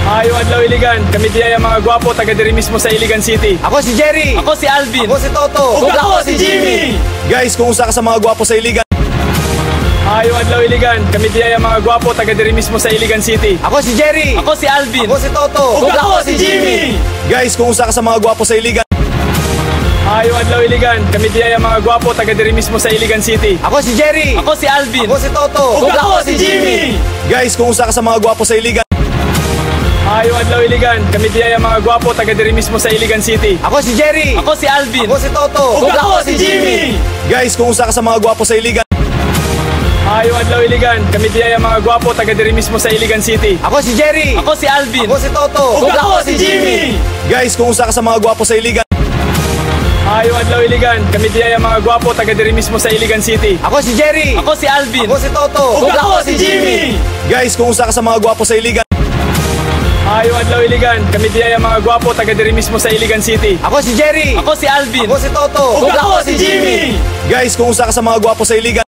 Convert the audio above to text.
Ayong adlaw Iligan, kami diya mga gwapo taga diri mismo sa Iligan City. Ako si Jerry. Ako si Alvin. Ako si Toto. Ug ako si Jimmy. Guys, kung usa ka sa mga gwapo sa Iligan. Ayong adlaw Iligan, kami diya mga gwapo taga diri mismo sa Iligan City. Ako si Jerry. Ako si Alvin. Ako si Toto. Ug ako si Jimmy. Guys, kung usa ka sa mga gwapo sa Iligan. Ayong adlaw Iligan, kami diya mga gwapo taga diri mismo sa Iligan City. Ako si Jerry. Ako si Alvin. Ako si Toto. Ug ako si Jimmy. Guys, kung usa ka sa mga gwapo sa Iligan. Ayong adlaw Iligan, kami diya mga gwapo taga diri mismo sa Iligan City. Ako si Jerry. Ako si Alvin. Ako si Toto. Ug ako si Jimmy. Guys, kung usa ka sa mga gwapo sa Iligan. Ayong adlaw Iligan, kami diya mga gwapo taga diri mismo sa Iligan City. Ako si Jerry. Ako si Alvin. Ako si Toto. Ug ako si Jimmy. Guys, kung usa ka sa mga gwapo sa Iligan. Ayong adlaw Iligan, kami diya mga gwapo taga diri mismo sa Iligan City. Ako si Jerry. Ako si Alvin. Ako si Toto. Ug ako si Jimmy. Guys, kung usa ka sa mga gwapo sa Iligan. Ayong adlaw Iligan, kami diya mga gwapo taga diri mismo sa Iligan City. Ako si Jerry. Ako si Alvin. Ako si Toto. Ug ako si Jimmy. Guys, kung usa ka sa mga gwapo sa Iligan.